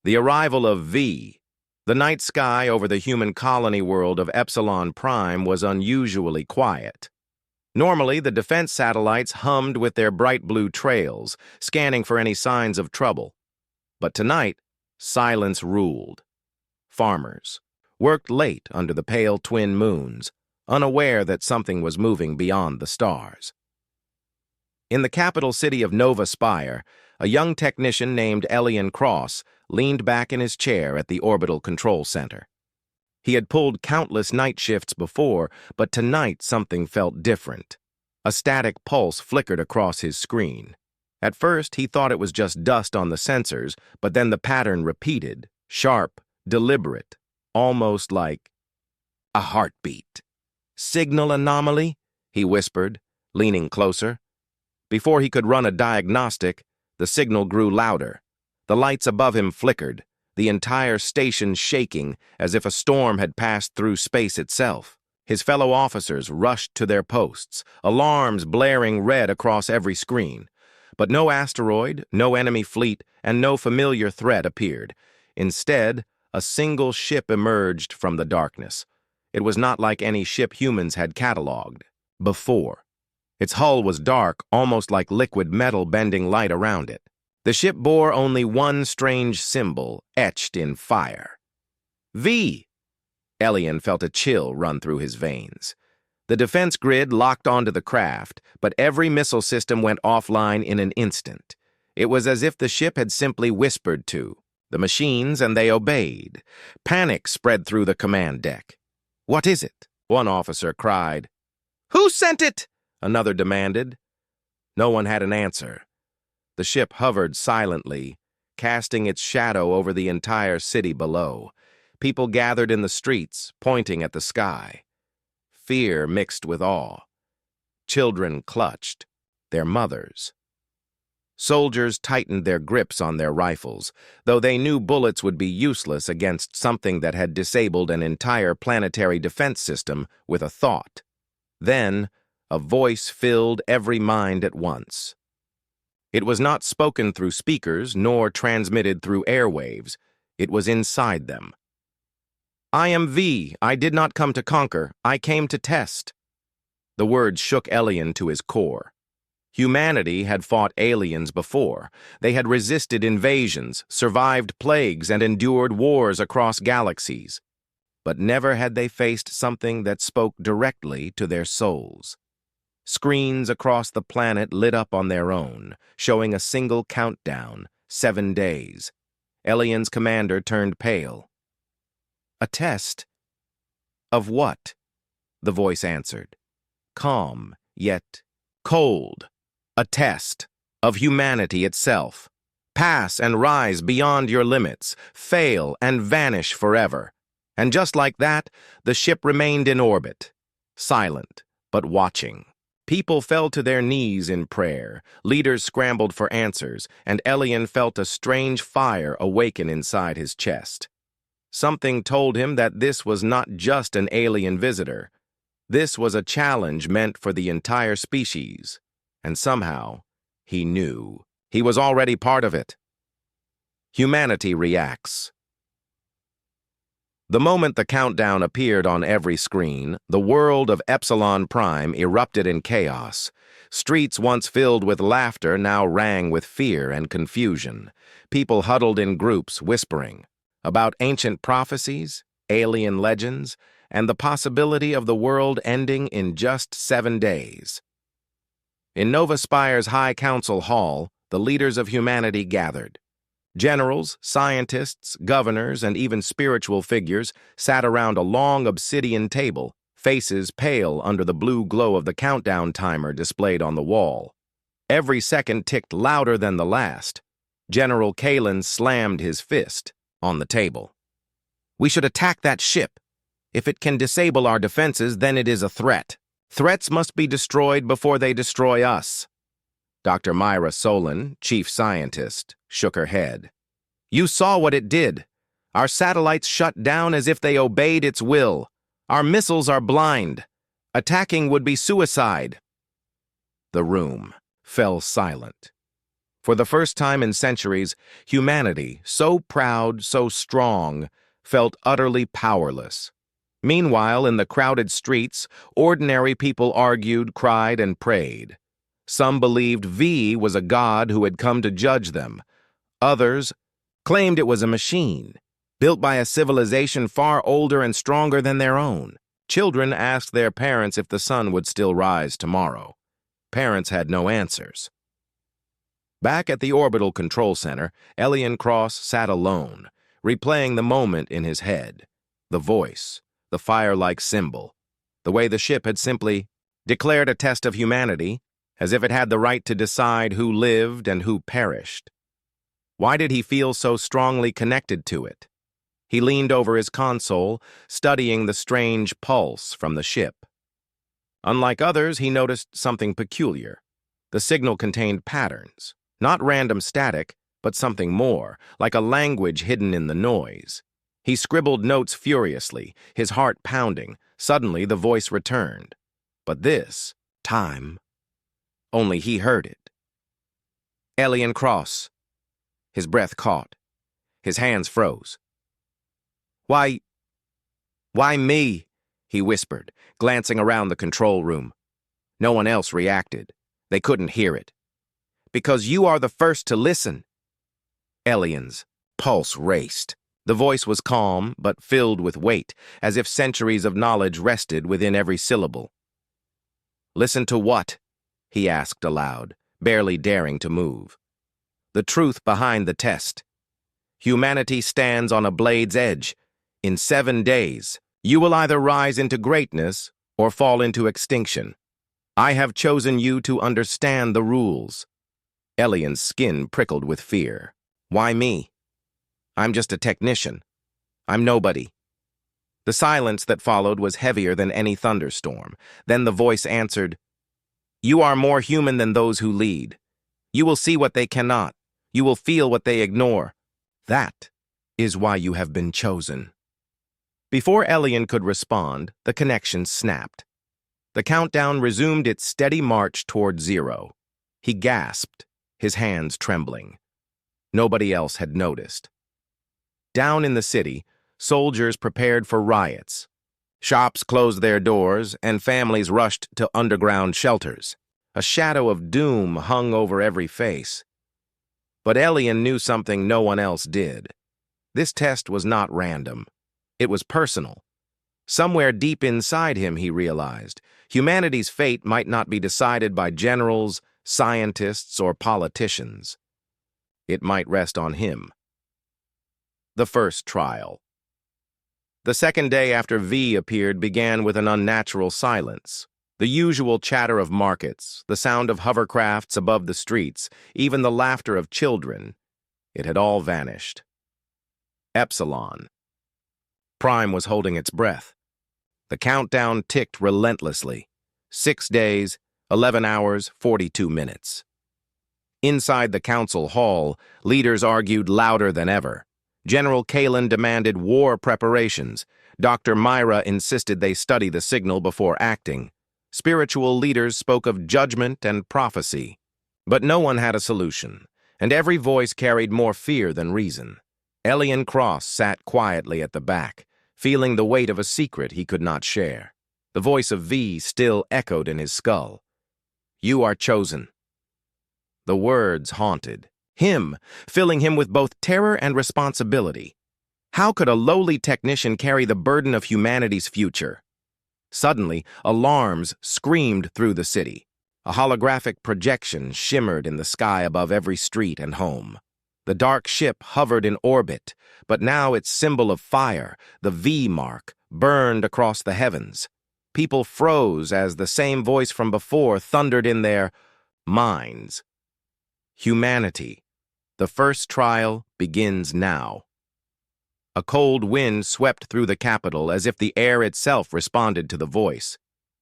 The arrival of V. The night sky over the human colony world of Epsilon Prime was unusually quiet. Normally, the defense satellites hummed with their bright blue trails, scanning for any signs of trouble. But tonight, silence ruled. Farmers worked late under the pale twin moons, unaware that something was moving beyond the stars. In the capital city of Nova Spire, a young technician named Elian Cross leaned back in his chair at the orbital control center. He had pulled countless night shifts before, but tonight something felt different. A static pulse flickered across his screen. At first, he thought it was just dust on the sensors, but then the pattern repeated, sharp, deliberate, almost like a heartbeat. "Signal anomaly?" he whispered, leaning closer. Before he could run a diagnostic, the signal grew louder. The lights above him flickered, the entire station shaking as if a storm had passed through space itself. His fellow officers rushed to their posts, alarms blaring red across every screen. But no asteroid, no enemy fleet, and no familiar threat appeared. Instead, a single ship emerged from the darkness. It was not like any ship humans had cataloged before. Its hull was dark, almost like liquid metal bending light around it. The ship bore only one strange symbol, etched in fire. V. Elian felt a chill run through his veins. The defense grid locked onto the craft, but every missile system went offline in an instant. It was as if the ship had simply whispered to the machines, and they obeyed. Panic spread through the command deck. "What is it?" one officer cried. "Who sent it?" another demanded. No one had an answer. The ship hovered silently, casting its shadow over the entire city below. People gathered in the streets, pointing at the sky. Fear mixed with awe. Children clutched their mothers. Soldiers tightened their grips on their rifles, though they knew bullets would be useless against something that had disabled an entire planetary defense system with a thought. Then, a voice filled every mind at once. It was not spoken through speakers nor transmitted through airwaves. It was inside them. "I am V. I did not come to conquer. I came to test." The words shook Elian to his core. Humanity had fought aliens before. They had resisted invasions, survived plagues, and endured wars across galaxies. But never had they faced something that spoke directly to their souls. Screens across the planet lit up on their own, showing a single countdown, 7 days. Elian's commander turned pale. "A test? Of what?" the voice answered. Calm, yet cold. "A test of humanity itself. Pass and rise beyond your limits, fail and vanish forever." And just like that, the ship remained in orbit, silent but watching. People fell to their knees in prayer, leaders scrambled for answers, and Elian felt a strange fire awaken inside his chest. Something told him that this was not just an alien visitor. This was a challenge meant for the entire species, and somehow, he knew. He was already part of it. Humanity reacts. The moment the countdown appeared on every screen, the world of Epsilon Prime erupted in chaos. Streets once filled with laughter now rang with fear and confusion. People huddled in groups, whispering about ancient prophecies, alien legends, and the possibility of the world ending in just 7 days. In Nova Spire's High Council Hall, the leaders of humanity gathered. Generals, scientists, governors, and even spiritual figures sat around a long obsidian table, faces pale under the blue glow of the countdown timer displayed on the wall. Every second ticked louder than the last. General Kalen slammed his fist on the table. "We should attack that ship. If it can disable our defenses, then it is a threat. Threats must be destroyed before they destroy us." Dr. Myra Solon, chief scientist, shook her head. "You saw what it did. Our satellites shut down as if they obeyed its will. Our missiles are blind. Attacking would be suicide." The room fell silent. For the first time in centuries, humanity, so proud, so strong, felt utterly powerless. Meanwhile, in the crowded streets, ordinary people argued, cried, and prayed. Some believed V was a god who had come to judge them. Others claimed it was a machine, built by a civilization far older and stronger than their own. Children asked their parents if the sun would still rise tomorrow. Parents had no answers. Back at the orbital control center, Elian Cross sat alone, replaying the moment in his head. The voice, the fire-like symbol, the way the ship had simply declared a test of humanity, as if it had the right to decide who lived and who perished. Why did he feel so strongly connected to it? He leaned over his console, studying the strange pulse from the ship. Unlike others, he noticed something peculiar. The signal contained patterns. Not random static, but something more, like a language hidden in the noise. He scribbled notes furiously, his heart pounding. Suddenly, the voice returned. But this time, only he heard it. Elian Cross. His breath caught. His hands froze. Why me? He whispered, glancing around the control room. No one else reacted. They couldn't hear it. Because you are the first to listen. Elian's pulse raced. The voice was calm, but filled with weight, as if centuries of knowledge rested within every syllable. Listen to what? He asked aloud, barely daring to move. The truth behind the test. Humanity stands on a blade's edge. In 7 days, you will either rise into greatness or fall into extinction. I have chosen you to understand the rules. Elian's skin prickled with fear. Why me? I'm just a technician. I'm nobody. The silence that followed was heavier than any thunderstorm. Then the voice answered, You are more human than those who lead. You will see what they cannot. You will feel what they ignore. That is why you have been chosen. Before Elian could respond, the connection snapped. The countdown resumed its steady march toward 0. He gasped, his hands trembling. Nobody else had noticed. Down in the city, soldiers prepared for riots. Shops closed their doors, and families rushed to underground shelters. A shadow of doom hung over every face. But Elian knew something no one else did. This test was not random. It was personal. Somewhere deep inside him, he realized, humanity's fate might not be decided by generals, scientists, or politicians. It might rest on him. The first trial. The second day after V appeared began with an unnatural silence. The usual chatter of markets, the sound of hovercrafts above the streets, even the laughter of children. It had all vanished. Epsilon. Prime was holding its breath. The countdown ticked relentlessly. 6 days, 11 hours, 42 minutes. Inside the council hall, leaders argued louder than ever. General Kalen demanded war preparations. Dr. Myra insisted they study the signal before acting. Spiritual leaders spoke of judgment and prophecy. But no one had a solution, and every voice carried more fear than reason. Elian Cross sat quietly at the back, feeling the weight of a secret he could not share. The voice of V still echoed in his skull. You are chosen. The words haunted him, filling him with both terror and responsibility. How could a lowly technician carry the burden of humanity's future? Suddenly, alarms screamed through the city. A holographic projection shimmered in the sky above every street and home. The dark ship hovered in orbit, but now its symbol of fire, the V mark, burned across the heavens. People froze as the same voice from before thundered in their minds. Humanity. The first trial begins now. A cold wind swept through the capital as if the air itself responded to the voice.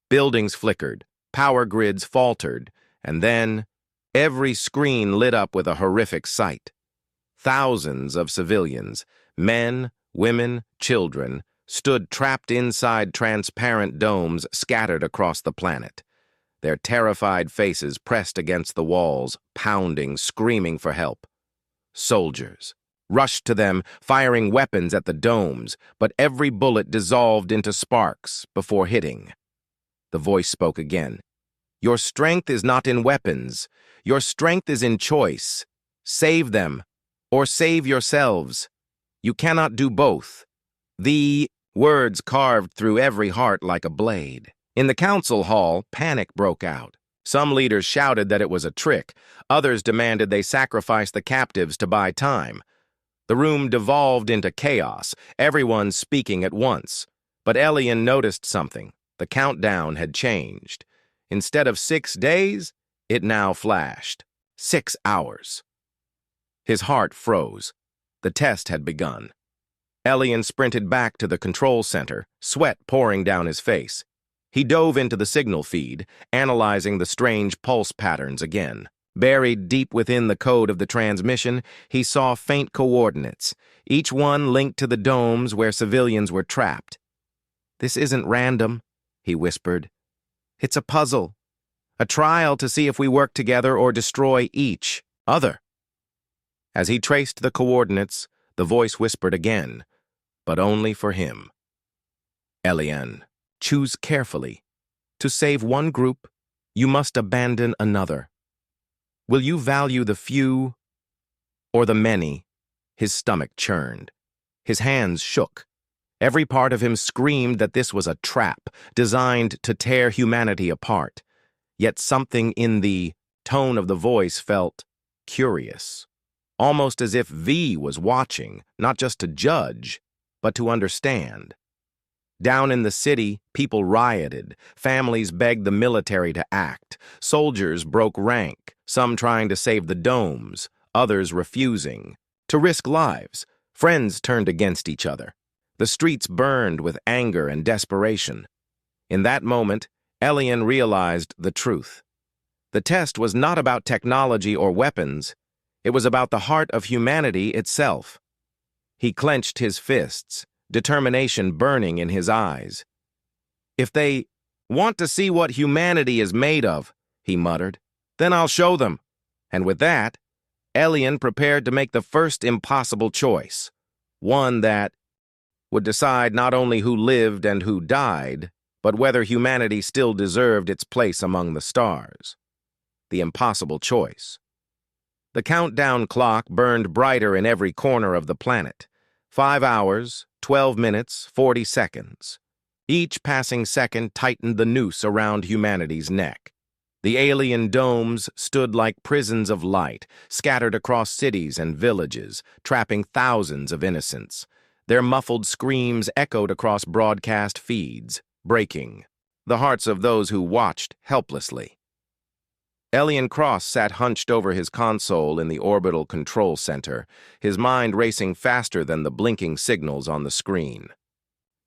Buildings flickered, power grids faltered, and then every screen lit up with a horrific sight. Thousands of civilians, men, women, children, stood trapped inside transparent domes scattered across the planet. their terrified faces pressed against the walls, pounding, screaming for help. Soldiers rushed to them, firing weapons at the domes, but every bullet dissolved into sparks before hitting. The voice spoke again. Your strength is not in weapons. Your strength is in choice. Save them, or save yourselves. You cannot do both. The words carved through every heart like a blade. In the council hall, panic broke out. Some leaders shouted that it was a trick. Others demanded they sacrifice the captives to buy time. The room devolved into chaos, everyone speaking at once. But Elian noticed something. The countdown had changed. Instead of 6 days, it now flashed. 6 hours. His heart froze. The test had begun. Elian sprinted back to the control center, sweat pouring down his face. He dove into the signal feed, analyzing the strange pulse patterns again. Buried deep within the code of the transmission, he saw faint coordinates, each one linked to the domes where civilians were trapped. This isn't random, he whispered. It's a puzzle, a trial to see if we work together or destroy each other. As he traced the coordinates, the voice whispered again, but only for him. Elian, choose carefully. To save one group, you must abandon another. Will you value the few or the many? His stomach churned. His hands shook. Every part of him screamed that this was a trap designed to tear humanity apart. Yet something in the tone of the voice felt curious, almost as if V was watching, not just to judge, but to understand. Down in the city, people rioted, families begged the military to act, soldiers broke rank, some trying to save the domes, others refusing to risk lives. Friends turned against each other. The streets burned with anger and desperation. In that moment, Elian realized the truth. The test was not about technology or weapons. It was about the heart of humanity itself. He clenched his fists, determination burning in his eyes. If they want to see what humanity is made of, he muttered, then I'll show them. And with that, Elian prepared to make the first impossible choice, one that would decide not only who lived and who died, but whether humanity still deserved its place among the stars. The impossible choice. The countdown clock burned brighter in every corner of the planet. 5 hours, 12 minutes, 40 seconds. Each passing second tightened the noose around humanity's neck. The alien domes stood like prisons of light, scattered across cities and villages, trapping thousands of innocents. Their muffled screams echoed across broadcast feeds, breaking the hearts of those who watched helplessly. Elian Cross sat hunched over his console in the orbital control center, his mind racing faster than the blinking signals on the screen.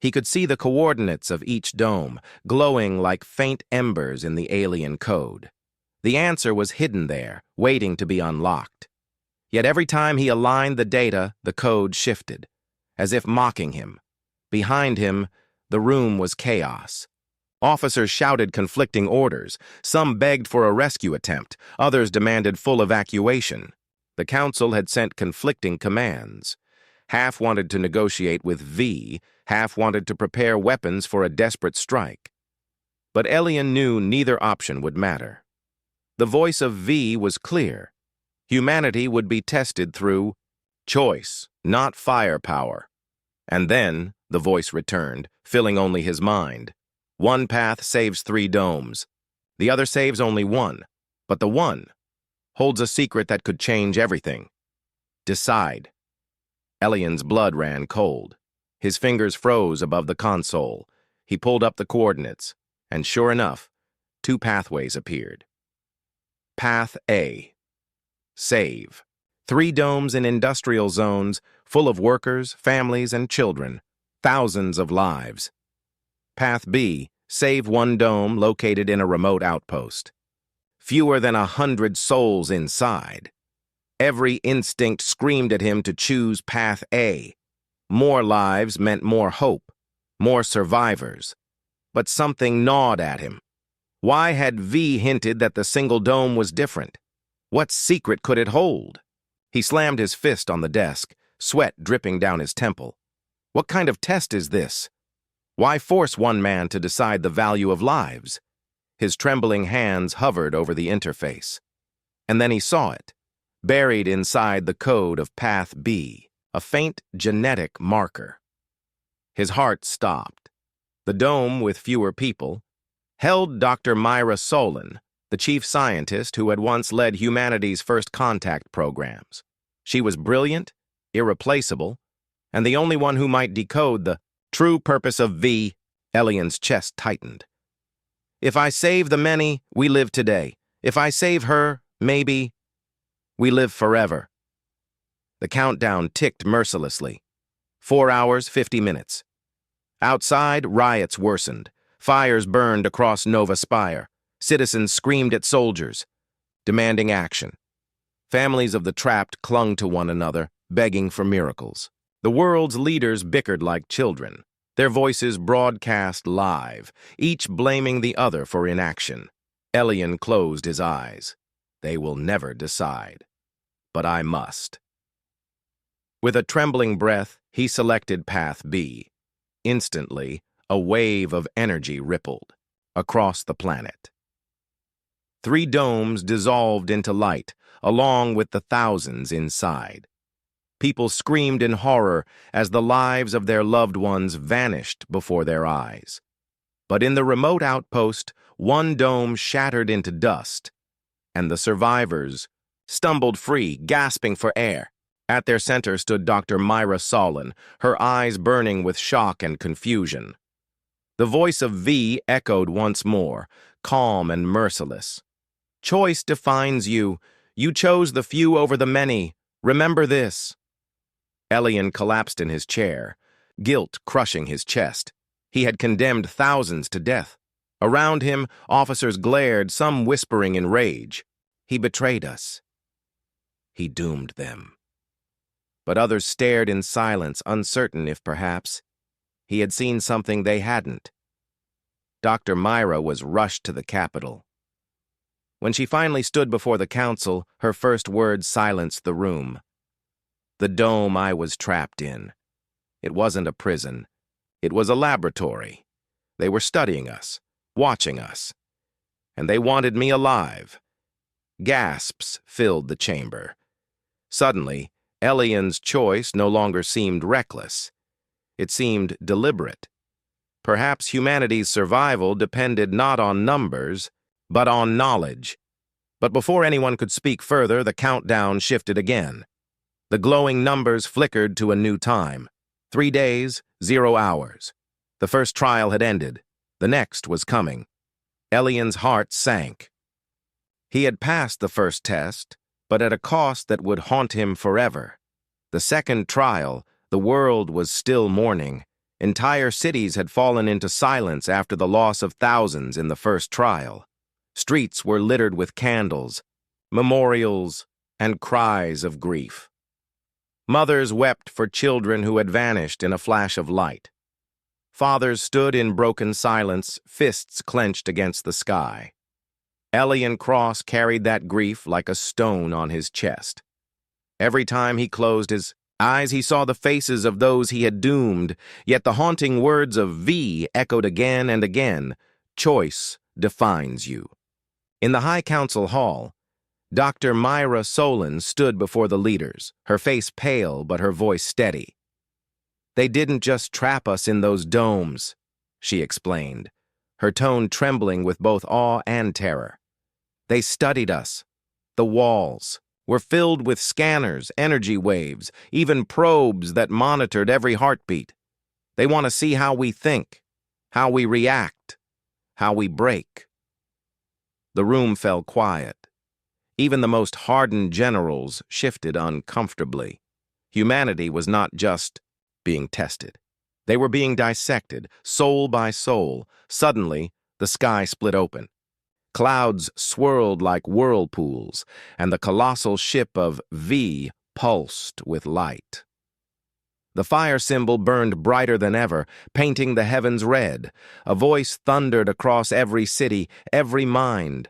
He could see the coordinates of each dome, glowing like faint embers in the alien code. The answer was hidden there, waiting to be unlocked. Yet every time he aligned the data, the code shifted, as if mocking him. Behind him, the room was chaos. Officers shouted conflicting orders. Some begged for a rescue attempt. Others demanded full evacuation. The council had sent conflicting commands. Half wanted to negotiate with V, half wanted to prepare weapons for a desperate strike. But Elian knew neither option would matter. The voice of V was clear. Humanity would be tested through choice, not firepower. And then the voice returned, filling only his mind. One path saves 3 domes. The other saves only one. But the one holds a secret that could change everything. Decide. Elian's blood ran cold. His fingers froze above the console. He pulled up the coordinates, and sure enough, 2 pathways appeared. Path A. Save. 3 domes in industrial zones, full of workers, families, and children. Thousands of lives. Path B. Save 1 dome located in a remote outpost. Fewer than 100 souls inside. Every instinct screamed at him to choose Path A. More lives meant more hope, more survivors. But something gnawed at him. Why had V hinted that the single dome was different? What secret could it hold? He slammed his fist on the desk, sweat dripping down his temple. What kind of test is this? Why force one man to decide the value of lives? His trembling hands hovered over the interface. And then he saw it, buried inside the code of Path B, a faint genetic marker. His heart stopped. The dome, with fewer people, held Dr. Myra Solon, the chief scientist who had once led humanity's first contact programs. She was brilliant, irreplaceable, and the only one who might decode the true purpose of V. Elian's chest tightened. If I save the many, we live today. If I save her, maybe, we live forever. The countdown ticked mercilessly. 4 hours, 50 minutes. Outside, riots worsened. Fires burned across Nova Spire. Citizens screamed at soldiers, demanding action. Families of the trapped clung to one another, begging for miracles. The world's leaders bickered like children, their voices broadcast live, each blaming the other for inaction. Elian closed his eyes. They will never decide. But I must. With a trembling breath, he selected Path B. Instantly, a wave of energy rippled across the planet. 3 domes dissolved into light, along with the thousands inside. People screamed in horror as the lives of their loved ones vanished before their eyes. But in the remote outpost, one dome shattered into dust, and the survivors stumbled free, gasping for air. At their center stood Dr. Myra Solon, her eyes burning with shock and confusion. The voice of V echoed once more, calm and merciless. Choice defines you. You chose the few over the many. Remember this. Elian collapsed in his chair, guilt crushing his chest. He had condemned thousands to death. Around him, officers glared, some whispering in rage. He betrayed us. He doomed them. But others stared in silence, uncertain if perhaps he had seen something they hadn't. Dr. Myra was rushed to the Capitol. When she finally stood before the council, her first words silenced the room. The dome I was trapped in. It wasn't a prison. It was a laboratory. They were studying us, watching us, and they wanted me alive. Gasps filled the chamber. Suddenly, Elian's choice no longer seemed reckless. It seemed deliberate. Perhaps humanity's survival depended not on numbers, but on knowledge. But before anyone could speak further, the countdown shifted again. The glowing numbers flickered to a new time. 3 days, 0 hours. The first trial had ended. The next was coming. Elian's heart sank. He had passed the first test, but at a cost that would haunt him forever. The second trial, the world was still mourning. Entire cities had fallen into silence after the loss of thousands in the first trial. Streets were littered with candles, memorials, and cries of grief. Mothers wept for children who had vanished in a flash of light. Fathers stood in broken silence, fists clenched against the sky. Elian Cross carried that grief like a stone on his chest. Every time he closed his eyes, he saw the faces of those he had doomed, yet the haunting words of V echoed again and again. Choice defines you. In the High Council Hall, Dr. Myra Solon stood before the leaders, her face pale but her voice steady. They didn't just trap us in those domes, she explained, her tone trembling with both awe and terror. They studied us. The walls were filled with scanners, energy waves, even probes that monitored every heartbeat. They want to see how we think, how we react, how we break. The room fell quiet. Even the most hardened generals shifted uncomfortably. Humanity was not just being tested. They were being dissected, soul by soul. Suddenly, the sky split open. Clouds swirled like whirlpools, and the colossal ship of V pulsed with light. The fire symbol burned brighter than ever, painting the heavens red. A voice thundered across every city, every mind.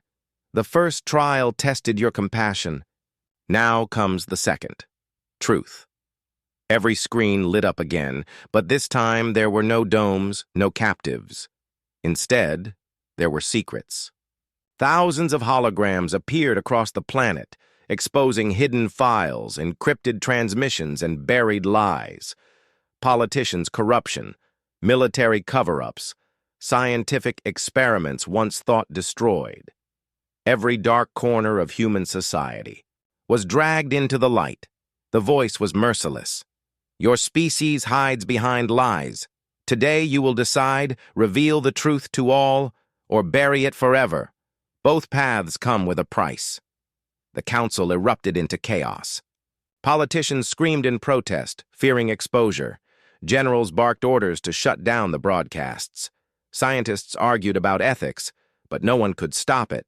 The first trial tested your compassion. Now comes the second. Truth. Every screen lit up again, but this time there were no domes, no captives. Instead, there were secrets. Thousands of holograms appeared across the planet, exposing hidden files, encrypted transmissions, and buried lies. Politicians' corruption, military cover-ups, scientific experiments once thought destroyed. Every dark corner of human society was dragged into the light. The voice was merciless. Your species hides behind lies. Today you will decide, reveal the truth to all, or bury it forever. Both paths come with a price. The council erupted into chaos. Politicians screamed in protest, fearing exposure. Generals barked orders to shut down the broadcasts. Scientists argued about ethics, but no one could stop it.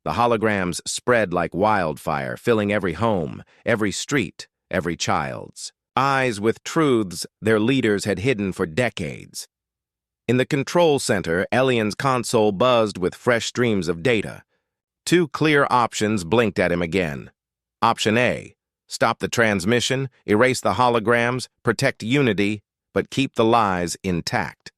The holograms spread like wildfire, filling every home, every street, every child's eyes with truths their leaders had hidden for decades. In the control center, Elian's console buzzed with fresh streams of data. Two clear options blinked at him again. Option A, stop the transmission, erase the holograms, protect unity, but keep the lies intact.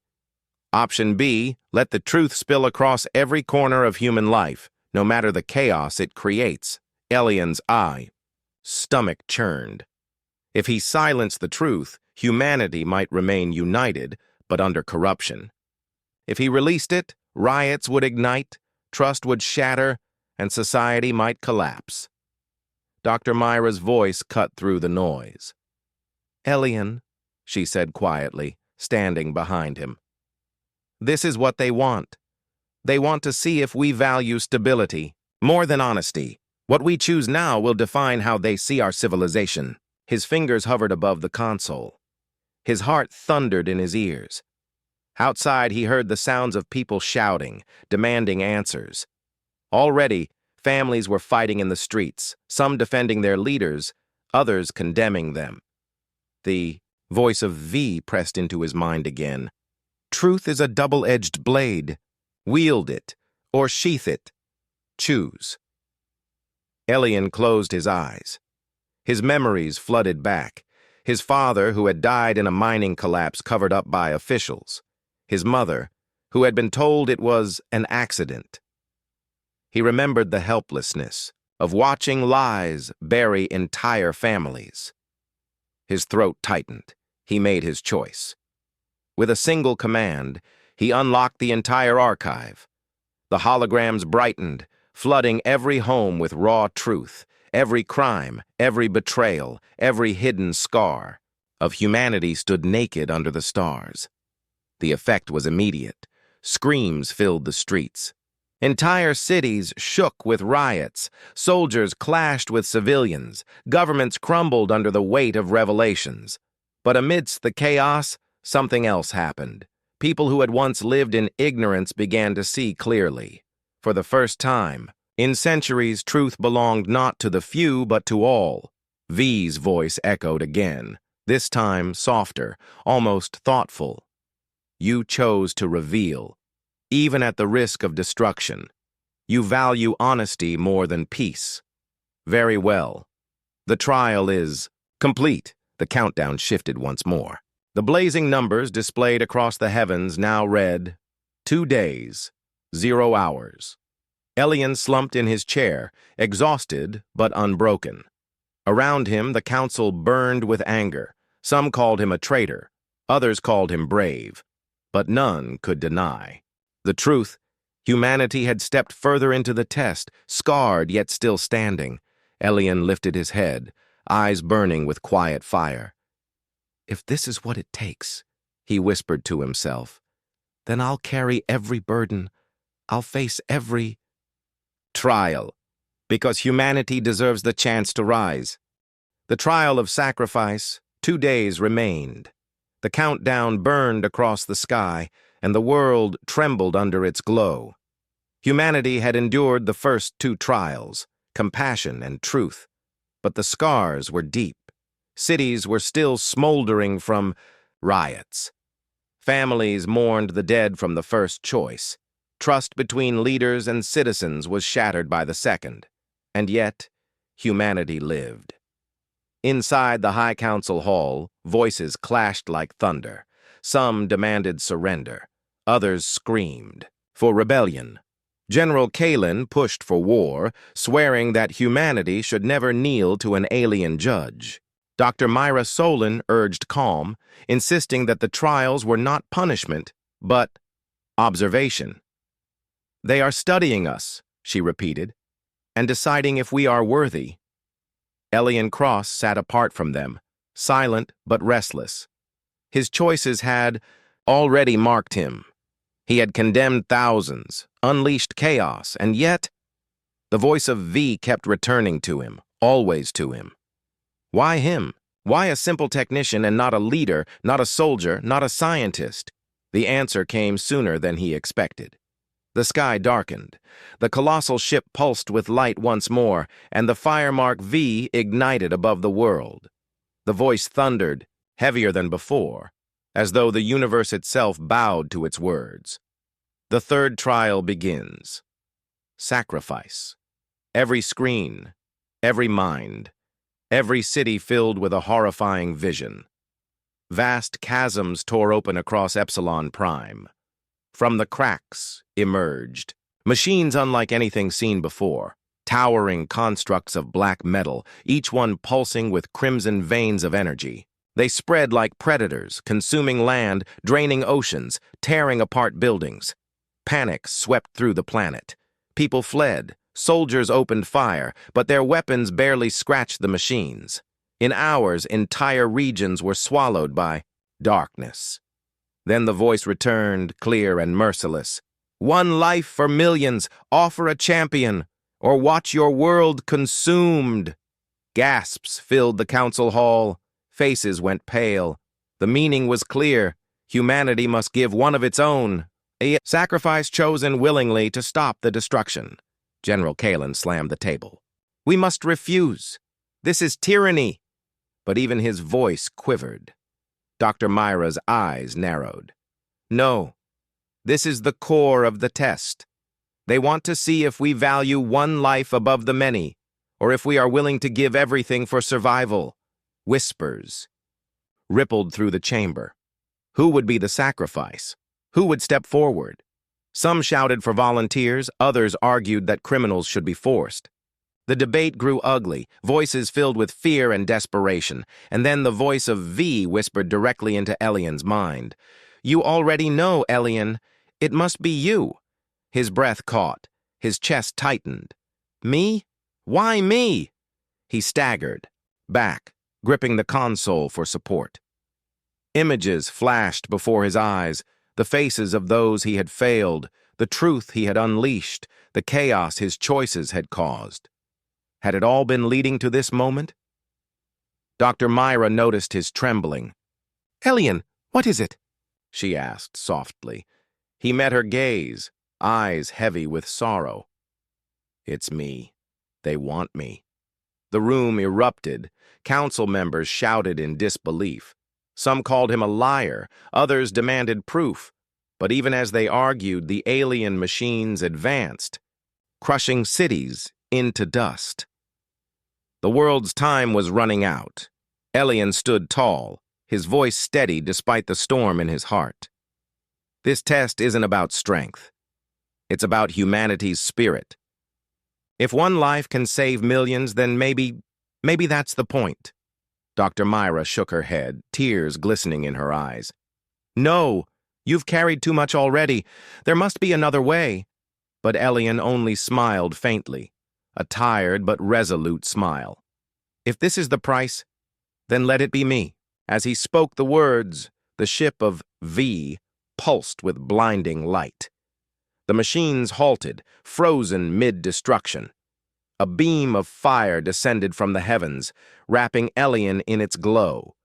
Option B, let the truth spill across every corner of human life, no matter the chaos it creates. Elian's stomach churned. If he silenced the truth, humanity might remain united, but under corruption. If he released it, riots would ignite, trust would shatter, and society might collapse. Dr. Myra's voice cut through the noise. Elian, she said quietly, standing behind him. This is what they want. They want to see if we value stability, more than honesty. What we choose now will define how they see our civilization. His fingers hovered above the console. His heart thundered in his ears. Outside, he heard the sounds of people shouting, demanding answers. Already, families were fighting in the streets, some defending their leaders, others condemning them. The voice of V pressed into his mind again. Truth is a double-edged blade. Wield it, or sheath it. Choose. Elian closed his eyes. His memories flooded back. His father, who had died in a mining collapse covered up by officials. His mother, who had been told it was an accident. He remembered the helplessness of watching lies bury entire families. His throat tightened. He made his choice. With a single command, he unlocked the entire archive. The holograms brightened, flooding every home with raw truth, every crime, every betrayal, every hidden scar of humanity stood naked under the stars. The effect was immediate. Screams filled the streets. Entire cities shook with riots. Soldiers clashed with civilians. Governments crumbled under the weight of revelations. But amidst the chaos, something else happened. People who had once lived in ignorance began to see clearly. For the first time, in centuries, truth belonged not to the few, but to all. V's voice echoed again, this time softer, almost thoughtful. You chose to reveal, even at the risk of destruction. You value honesty more than peace. Very well. The trial is complete. The countdown shifted once more. The blazing numbers displayed across the heavens now read 2 days, 0 hours. Elian slumped in his chair, exhausted but unbroken. Around him, the council burned with anger. Some called him a traitor. Others called him brave. But none could deny the truth. Humanity had stepped further into the test, scarred yet still standing. Elian lifted his head, eyes burning with quiet fire. If this is what it takes, he whispered to himself, then I'll carry every burden. I'll face every trial, because humanity deserves the chance to rise. The trial of sacrifice, 2 days remained. The countdown burned across the sky, and the world trembled under its glow. Humanity had endured the first 2 trials, compassion and truth, but the scars were deep. Cities were still smoldering from riots. Families mourned the dead from the first choice. Trust between leaders and citizens was shattered by the second. And yet, humanity lived. Inside the High Council Hall, voices clashed like thunder. Some demanded surrender. Others screamed for rebellion. General Kalin pushed for war, swearing that humanity should never kneel to an alien judge. Dr. Myra Solon urged calm, insisting that the trials were not punishment, but observation. "They are studying us," she repeated, "and deciding if we are worthy." Elian Cross sat apart from them, silent but restless. His choices had already marked him. He had condemned thousands, unleashed chaos, and yet the voice of V kept returning to him, always to him. Why him? Why a simple technician and not a leader, not a soldier, not a scientist? The answer came sooner than he expected. The sky darkened. The colossal ship pulsed with light once more, and the firemark V ignited above the world. The voice thundered, heavier than before, as though the universe itself bowed to its words. The third trial begins. Sacrifice. Every screen, every mind, every city filled with a horrifying vision. Vast chasms tore open across Epsilon Prime. From the cracks emerged machines unlike anything seen before, towering constructs of black metal, each one pulsing with crimson veins of energy. They spread like predators, consuming land, draining oceans, tearing apart buildings. Panic swept through the planet. People fled, soldiers opened fire, but their weapons barely scratched the machines. In hours, entire regions were swallowed by darkness. Then the voice returned, clear and merciless. "One life for millions, offer a champion, or watch your world consumed." Gasps filled the council hall. Faces went pale. The meaning was clear. Humanity must give one of its own. A sacrifice chosen willingly to stop the destruction. General Kalin slammed the table. "We must refuse. This is tyranny." But even his voice quivered. Dr. Myra's eyes narrowed. "No, this is the core of the test. They want to see if we value one life above the many, or if we are willing to give everything for survival." Whispers rippled through the chamber. Who would be the sacrifice? Who would step forward? Some shouted for volunteers, others argued that criminals should be forced. The debate grew ugly, voices filled with fear and desperation, and then the voice of V whispered directly into Elian's mind. "You already know, Elian. It must be you." His breath caught, his chest tightened. "Me? Why me?" He staggered, back, gripping the console for support. Images flashed before his eyes, the faces of those he had failed, the truth he had unleashed, the chaos his choices had caused. Had it all been leading to this moment? Dr. Myra noticed his trembling. "Elian, what is it?" she asked softly. He met her gaze, eyes heavy with sorrow. "It's me. They want me." The room erupted. Council members shouted in disbelief. Some called him a liar, others demanded proof. But even as they argued, the alien machines advanced, crushing cities into dust. The world's time was running out. Elian stood tall, his voice steady despite the storm in his heart. This test isn't about strength. It's about humanity's spirit. If one life can save millions, then maybe that's the point. Dr. Myra shook her head, tears glistening in her eyes. "No, you've carried too much already. There must be another way." But Elian only smiled faintly, a tired but resolute smile. "If this is the price, then let it be me." As he spoke the words, the ship of V pulsed with blinding light. The machines halted, frozen mid-destruction. A beam of fire descended from the heavens, wrapping Elian in its glow.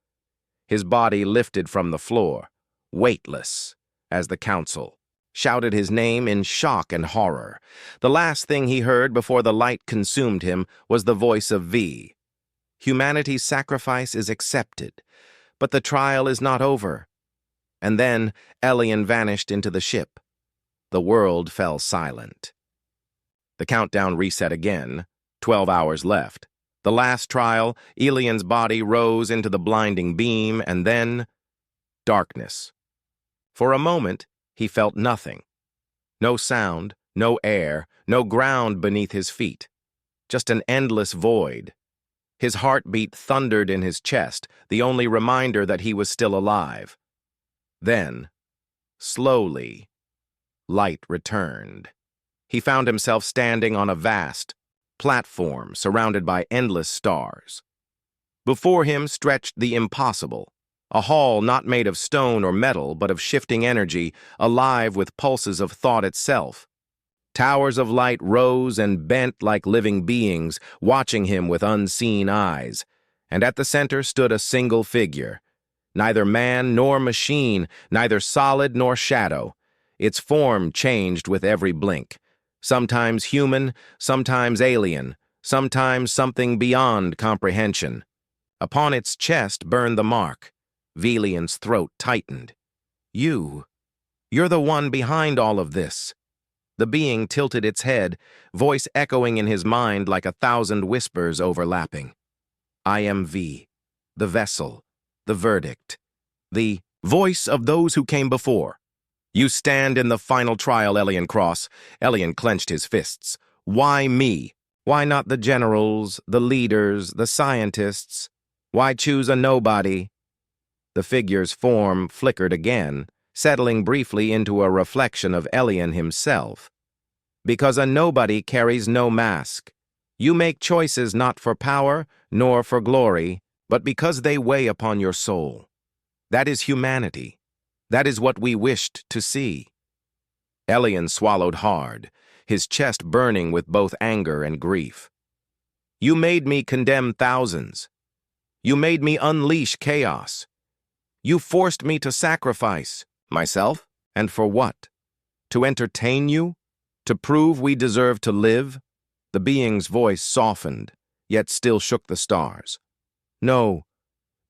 His body lifted from the floor, weightless, as the council shouted his name in shock and horror. The last thing he heard before the light consumed him was the voice of V. Humanity's sacrifice is accepted, but the trial is not over. And then Elian vanished into the ship. The world fell silent. The countdown reset again. 12 hours left. The last trial, Elian's body rose into the blinding beam, and then darkness. For a moment, he felt nothing. No sound, no air, no ground beneath his feet. Just an endless void. His heartbeat thundered in his chest, the only reminder that he was still alive. Then, slowly, light returned. He found himself standing on a vast platform surrounded by endless stars. Before him stretched the impossible, a hall not made of stone or metal but of shifting energy, alive with pulses of thought itself. Towers of light rose and bent like living beings, watching him with unseen eyes, and at the center stood a single figure. Neither man nor machine, neither solid nor shadow. Its form changed with every blink. Sometimes human, sometimes alien, sometimes something beyond comprehension. Upon its chest burned the mark. Velian's throat tightened. You're the one behind all of this. The being tilted its head, voice echoing in his mind like 1,000 whispers overlapping. I am V, the vessel, the verdict, the voice of those who came before. You stand in the final trial, Elian Cross. Elian clenched his fists. Why me? Why not the generals, the leaders, the scientists? Why choose a nobody? The figure's form flickered again, settling briefly into a reflection of Elian himself. Because a nobody carries no mask. You make choices not for power, nor for glory, but because they weigh upon your soul. That is humanity. That is what we wished to see. Elian swallowed hard, his chest burning with both anger and grief. You made me condemn thousands. You made me unleash chaos. You forced me to sacrifice myself, and for what? To entertain you? To prove we deserve to live? The being's voice softened, yet still shook the stars. No,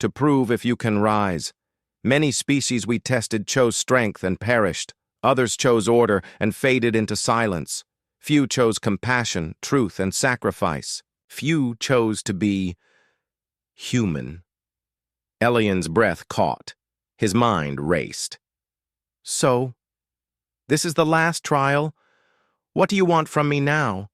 to prove if you can rise. Many species we tested chose strength and perished. Others chose order and faded into silence. Few chose compassion, truth, and sacrifice. Few chose to be human. Elian's breath caught. His mind raced. So, this is the last trial? What do you want from me now?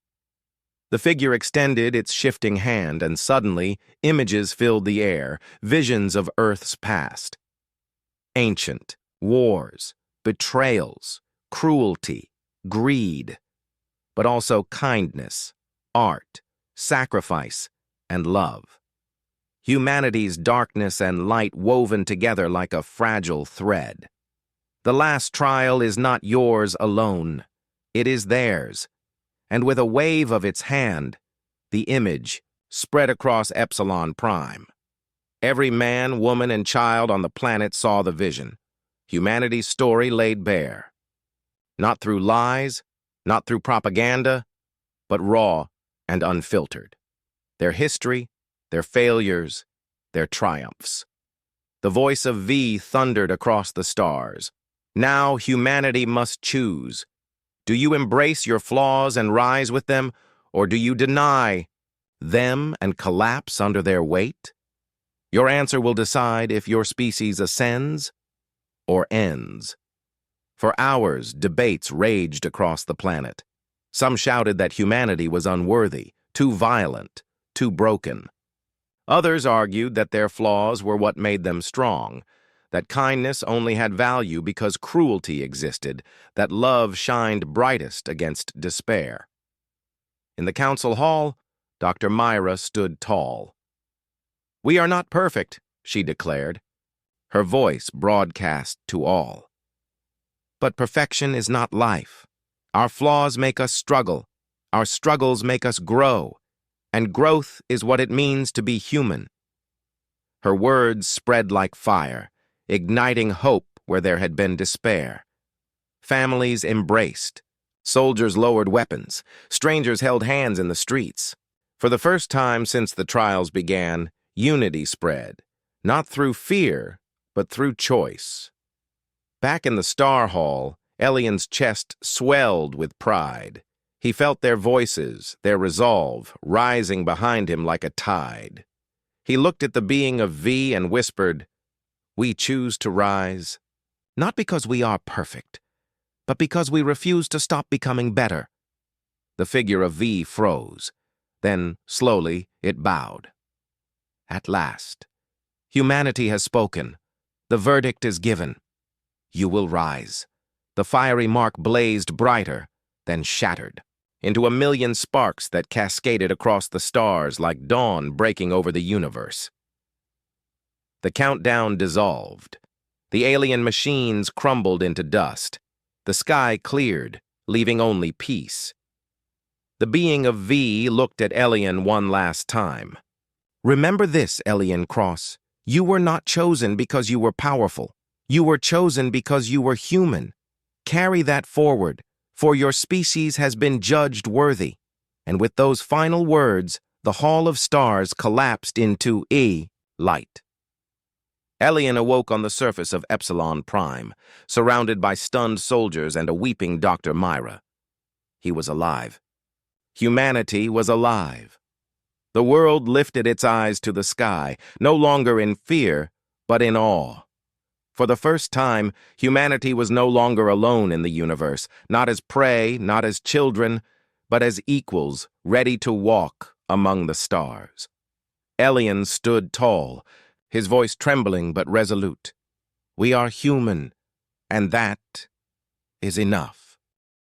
The figure extended its shifting hand, and suddenly images filled the air, visions of Earth's past. Ancient, wars, betrayals, cruelty, greed, but also kindness, art, sacrifice, and love. Humanity's darkness and light woven together like a fragile thread. The last trial is not yours alone. It is theirs. And with a wave of its hand, the image spread across Epsilon Prime. Every man, woman, and child on the planet saw the vision. Humanity's story laid bare. Not through lies, not through propaganda, but raw and unfiltered. Their history, their failures, their triumphs. The voice of V thundered across the stars. Now humanity must choose. Do you embrace your flaws and rise with them, or do you deny them and collapse under their weight? Your answer will decide if your species ascends or ends. For hours, debates raged across the planet. Some shouted that humanity was unworthy, too violent, too broken. Others argued that their flaws were what made them strong, that kindness only had value because cruelty existed, that love shined brightest against despair. In the council hall, Dr. Myra stood tall. We are not perfect, she declared, her voice broadcast to all. But perfection is not life. Our flaws make us struggle. Our struggles make us grow. And growth is what it means to be human. Her words spread like fire, igniting hope where there had been despair. Families embraced. Soldiers lowered weapons. Strangers held hands in the streets. For the first time since the trials began, unity spread, not through fear, but through choice. Back in the Star Hall, Elian's chest swelled with pride. He felt their voices, their resolve, rising behind him like a tide. He looked at the being of V and whispered, "We choose to rise, not because we are perfect, but because we refuse to stop becoming better." The figure of V froze. Then, slowly, it bowed. At last, humanity has spoken. The verdict is given. You will rise. The fiery mark blazed brighter, then shattered into a million sparks that cascaded across the stars like dawn breaking over the universe. The countdown dissolved. The alien machines crumbled into dust. The sky cleared, leaving only peace. The being of V looked at Elian one last time. "Remember this, Elian Cross. You were not chosen because you were powerful. You were chosen because you were human. Carry that forward, for your species has been judged worthy." And with those final words, the Hall of Stars collapsed into light. Elian awoke on the surface of Epsilon Prime, surrounded by stunned soldiers and a weeping Dr. Myra. He was alive. Humanity was alive. The world lifted its eyes to the sky, no longer in fear, but in awe. For the first time, humanity was no longer alone in the universe, not as prey, not as children, but as equals, ready to walk among the stars. Elian stood tall, his voice trembling but resolute. "We are human, and that is enough."